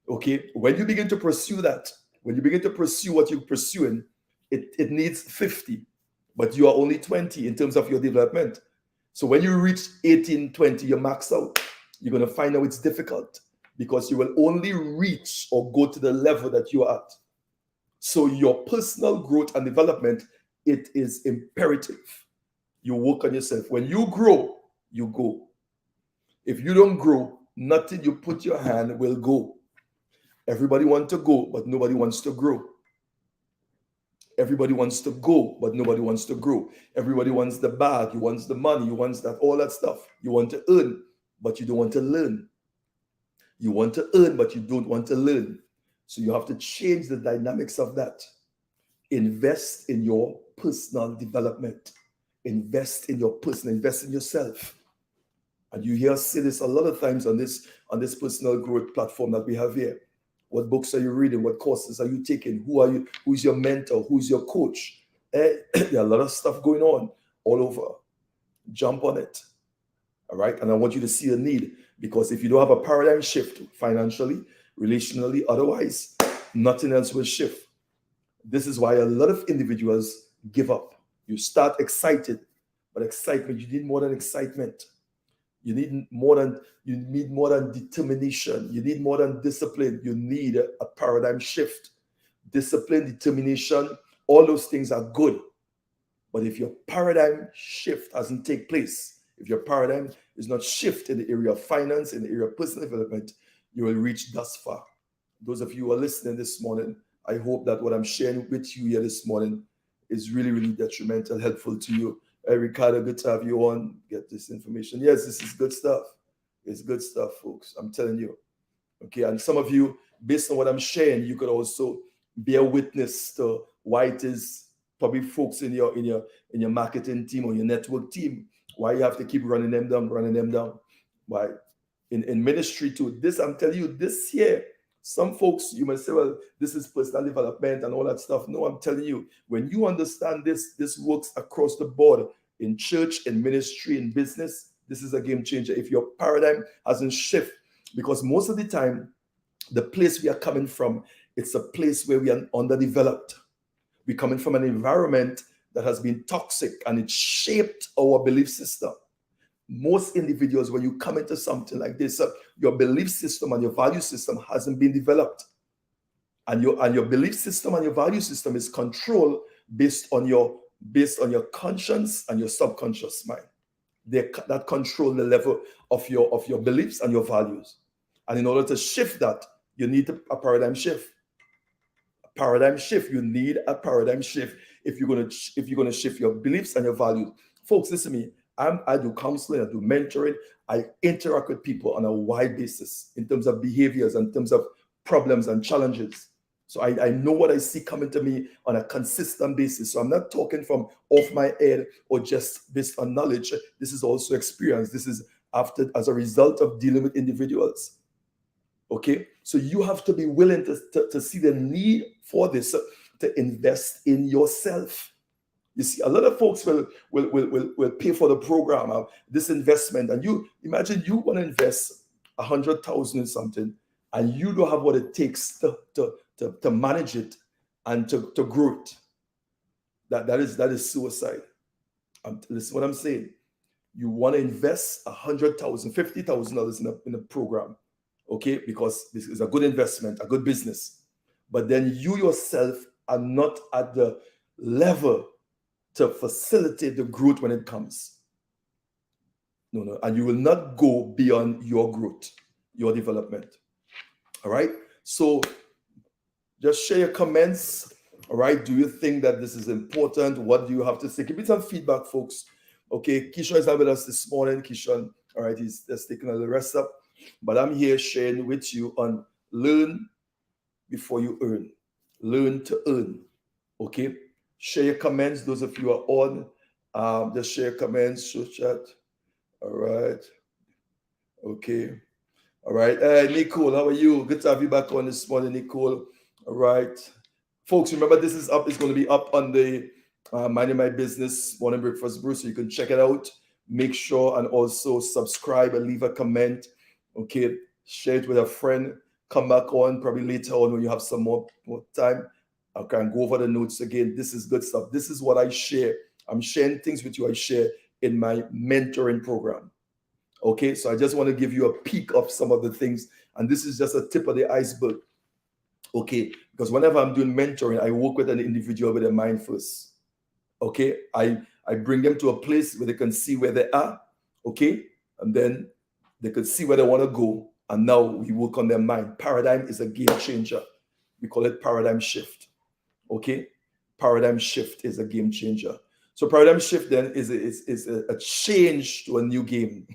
Okay, when you begin to pursue that, when you begin to pursue what you're pursuing, it needs 50, but you are only 20 in terms of your development. So when you reach 18, 20, you max out, you're going to find out it's difficult because you will only reach or go to the level that you're at. So your personal growth and development, it is imperative. You work on yourself. When you grow, you go. If you don't grow, nothing you put your hand will go. Everybody wants to go, but nobody wants to grow. Everybody wants to go, but nobody wants to grow. Everybody wants the bag, you wants the money, you wants that, all that stuff. You want to earn, but you don't want to learn. You want to earn, but you don't want to learn. So you have to change the dynamics of that. Invest in your personal development. Invest in your person, invest in yourself. And you hear us say this a lot of times on this personal growth platform that we have here. What books are you reading? What courses are you taking? Who are you? Who's your mentor? Who's your coach? There are a lot of stuff going on all over. Jump on it. All right. And I want you to see a need, because if you don't have a paradigm shift financially, relationally, otherwise, nothing else will shift. This is why a lot of individuals give up. You start excited, but excitement, you need more than excitement. You need more than determination. You need more than discipline. You need a paradigm shift. Discipline, determination, all those things are good. But if your paradigm shift hasn't taken place, if your paradigm is not shift in the area of finance, in the area of personal development, you will reach thus far. Those of you who are listening this morning, I hope that what I'm sharing with you here this morning is really, really detrimental, helpful to you. Hey, Ricardo, good to have you on. Get this information. Yes, this is good stuff. It's good stuff, folks. I'm telling you. Okay, and some of you, based on what I'm sharing, you could also bear witness to why it is probably folks in your marketing team or your network team, why you have to keep running them down. Why? In ministry too. This, I'm telling you, this year, some folks, you might say, well, this is personal development and all that stuff. No, I'm telling you, when you understand this works across the board in church, in ministry, in business. This is a game changer. If your paradigm hasn't shifted, because most of the time, the place we are coming from, it's a place where we are underdeveloped. We're coming from an environment that has been toxic and it shaped our belief system. Most individuals, when you come into something like this, your belief system and your value system hasn't been developed. And your belief system and your value system is controlled based on your conscience and your subconscious mind. That control the level of your beliefs and your values. And in order to shift that, you need a paradigm shift. A paradigm shift. You need a paradigm shift if you're gonna shift your beliefs and your values. Folks, listen to me. I do counseling, I do mentoring, I interact with people on a wide basis in terms of behaviors, in terms of problems and challenges. So I know what I see coming to me on a consistent basis. So I'm not talking from off my head or just based on knowledge. This is also experience. This is as a result of dealing with individuals. Okay? So you have to be willing to see the need for this, to invest in yourself. You see, a lot of folks will pay for the program, this investment, and you imagine you want to invest 100,000 in something, and you don't have what it takes to manage it and to grow it. That is suicide. Listen what I'm saying. You want to invest 100,000, $50,000 in a program, okay? Because this is a good investment, a good business. But then you yourself are not at the level to facilitate the growth when it comes. No. And you will not go beyond your growth, your development. All right? So just share your comments. All right? Do you think that this is important? What do you have to say? Give me some feedback, folks. Okay, Kishon is not with us this morning. Kishon, all right, he's just taking a little rest up. But I'm here sharing with you on learn before you earn. Learn to earn. Okay? Share your comments. Those of you who are on, just share comments, show chat. All right. Okay. All right. Nicole, how are you? Good to have you back on this morning, Nicole. All right. Folks, remember this is up. It's going to be up on the Minding My Business Morning Breakfast Brew, so you can check it out. Make sure and also subscribe and leave a comment. Okay. Share it with a friend. Come back on probably later on when you have some more time. I can go over the notes again. This is good stuff. This is what I share. I'm sharing things with you I share in my mentoring program. Okay, so I just want to give you a peek of some of the things, and this is just a tip of the iceberg. Okay, because whenever I'm doing mentoring, I work with an individual with a mind first. Okay, I bring them to a place where they can see where they are. Okay, and then they can see where they want to go, and now we work on their mind. Paradigm is a game changer. We call it paradigm shift. Okay, paradigm shift is a game changer. So paradigm shift then is a change to a new game,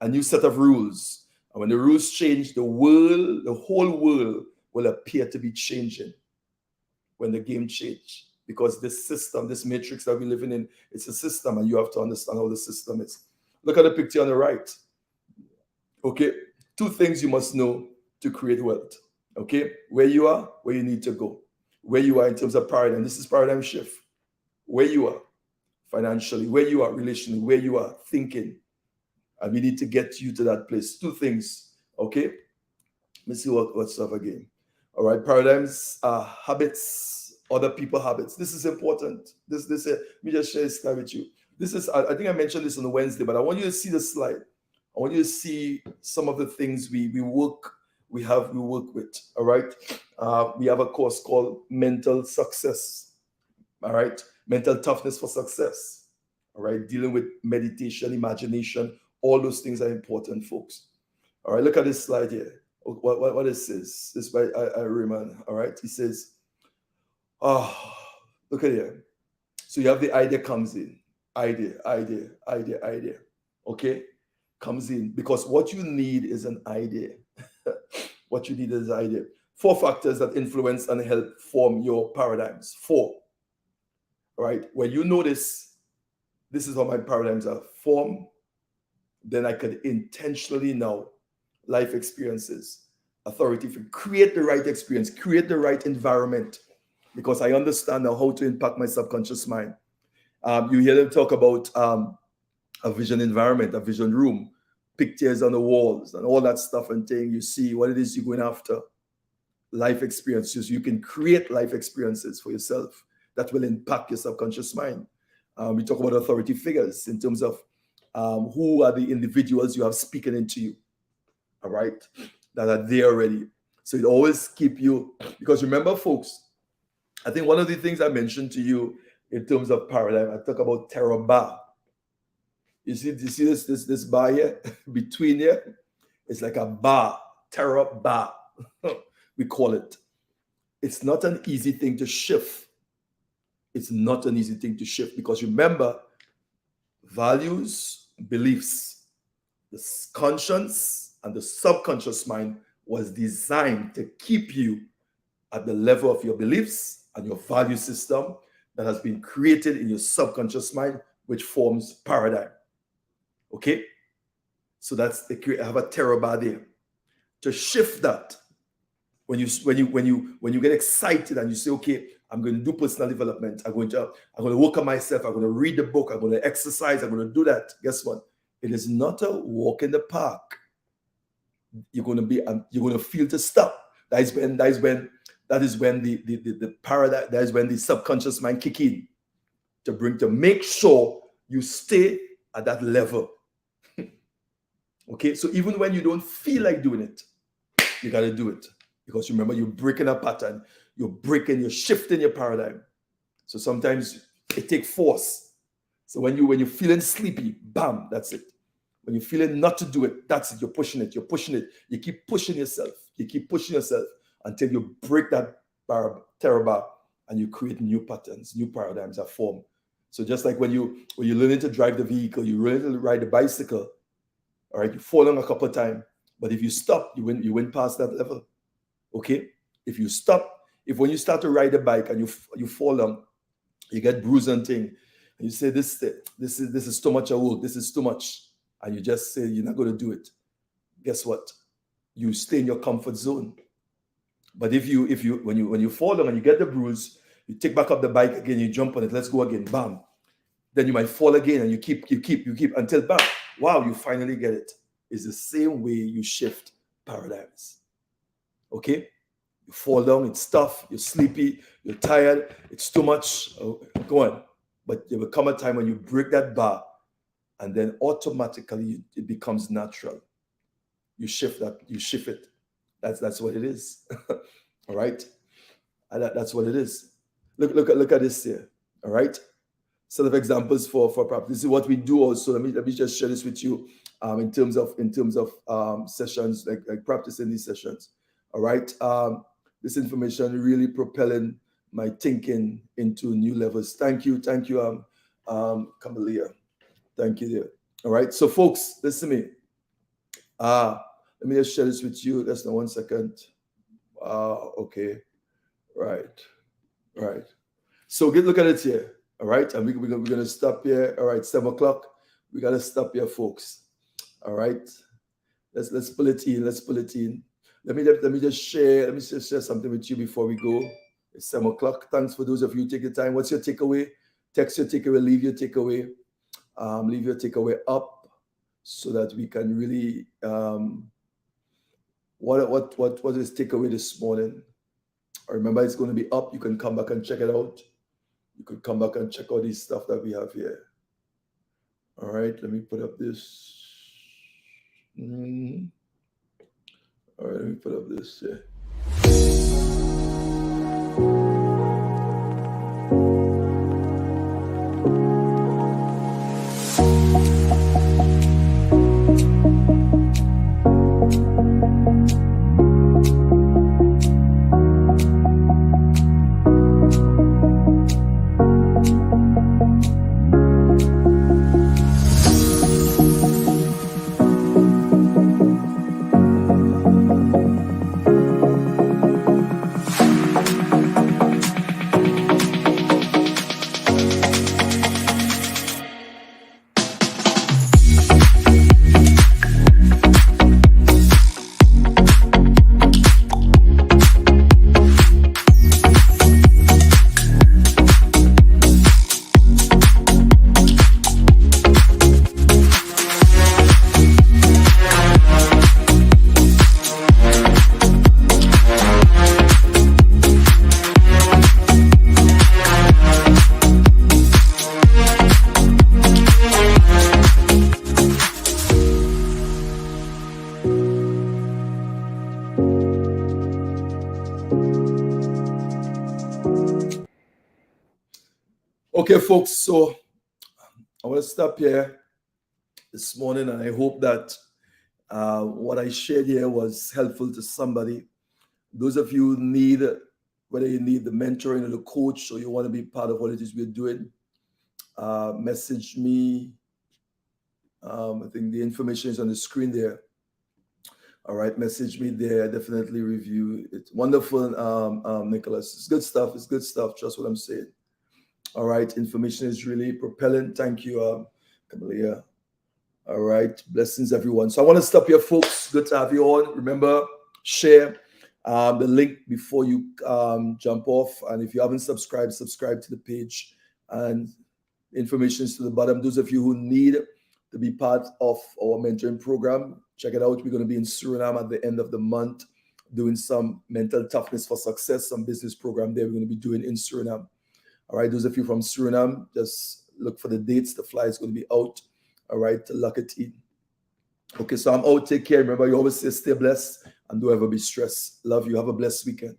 a new set of rules. And when the rules change, the whole world will appear to be changing when the game change. Because this system, this matrix that we're living in, it's a system, and you have to understand how the system is. Look at the picture on the right. Okay, two things you must know to create wealth. Okay, where you are, where you need to go. Where you are in terms of paradigm. This is paradigm shift. Where you are financially, where you are relationally, where you are thinking. And we need to get you to that place. Two things. Okay. Let me see what's up again. All right. Paradigms are habits, other people habits. This is important. Let me just share this slide with you. This is, I think I mentioned this on the Wednesday, but I want you to see the slide. I want you to see some of the things we work with. All right. We have a course called Mental Success. All right. Mental toughness for success. All right. Dealing with meditation, imagination, all those things are important, folks. All right. Look at this slide here. What it says. This by Raymond. All right. He says, oh, look at here. So you have the idea comes in. Idea. Okay. Comes in because what you need is an idea. What you need is an idea. 4 factors that influence and help form your paradigms. 4. Right? When you notice, this is how my paradigms are formed, then I could intentionally now life experiences, authority for create the right experience, create the right environment, because I understand now how to impact my subconscious mind. You hear them talk about a vision environment, a vision room, pictures on the walls, and all that stuff, and thing. You see what it is you're going after. Life experiences. You can create life experiences for yourself that will impact your subconscious mind. We talk about authority figures in terms of who are the individuals you have speaking into you, all right, that are there already. So it always keep you, because remember, folks, I think one of the things I mentioned to you in terms of paradigm, I talk about terror bar. You see this bar here between here? It's like a bar, terror bar. We call it. It's not an easy thing to shift. It's not an easy thing to shift because remember, values, beliefs, the conscience and the subconscious mind was designed to keep you at the level of your beliefs and your value system that has been created in your subconscious mind, which forms paradigm. Okay? So that's I have a terror bar there. To shift that, when you get excited and you say, okay, I'm going to do personal development, I'm going to work on myself, I'm going to read the book, I'm going to exercise, I'm going to do that. Guess what? It is not a walk in the park. You're going to feel to stop. That is when the paradigm, that is when the subconscious mind kick in to make sure you stay at that level. Okay, so even when you don't feel like doing it, you got to do it. Because remember, you're breaking a pattern, you're shifting your paradigm. So sometimes it takes force. So when you're feeling sleepy, bam, that's it. When you're feeling not to do it, that's it. You're pushing it. You keep pushing yourself. Until you break that terror bar and you create new patterns, new paradigms are formed. So just like when you're learning to drive the vehicle, you're learning to ride the bicycle, all right, you fall on a couple of times, but if you stop, you went past that level. Okay? If when you start to ride a bike and you fall on, you get bruised and thing, and you say this is too much work, this is too much, and you just say you're not going to do it. guess what? You stay in your comfort zone. But if you when you fall down and you get the bruise, you take back up the bike again, you jump on it, let's go again, bam. Then you might fall again and you keep until bam, wow, you finally get it. It's the same way you shift paradigms. Okay? You fall down, it's tough, you're sleepy, you're tired, it's too much. Go on. But there will come a time when you break that bar, and then automatically it becomes natural. You shift it. That's what it is. All right? And that's what it is. Look at this here. All right? Set of examples for practice. This is what we do also. Let me just share this with you in terms of sessions, like practicing these sessions. All right. This information really propelling my thinking into new levels. Thank you, Camelia. Thank you there. All right. So folks, listen to me. Let me just share this with you. That's not 1 second. Okay. Right. So look at it here. All right. And we're going to stop here. All right. 7 o'clock. We got to stop here, folks. All right. Let's pull it in. Let me just share something with you before we go. It's 7 o'clock. Thanks for those of you who take the time. What's your takeaway? Text your takeaway, leave your takeaway. Leave your takeaway up so that we can really what is takeaway this morning? Remember, it's going to be up. You can come back and check it out. You could come back and check out this stuff that we have here. All right, let me put up this. All right, let me put up this here. Okay, folks, so I want to stop here this morning, and I hope that what I shared here was helpful to somebody. Those of you who need, whether you need the mentoring or the coach, or you want to be part of what it is we're doing, message me. I think the information is on the screen there. All right, message me there. Definitely review it. Wonderful, Nicholas. It's good stuff. Trust what I'm saying. All right, information is really propelling. Thank you, Camelia. All right, blessings, everyone. So I want to stop here, folks. Good to have you on. Remember, share the link before you jump off. And if you haven't subscribed, subscribe to the page. And information is to the bottom. Those of you who need to be part of our mentoring program, check it out. We're going to be in Suriname at the end of the month, doing some mental toughness for success, some business program there we're going to be doing in Suriname. All right, those of you from Suriname, just look for the dates. The flight is going to be out. All right, lock it in. Okay, so I'm out. Take care. Remember, you always say stay blessed and don't ever be stressed. Love you. Have a blessed weekend.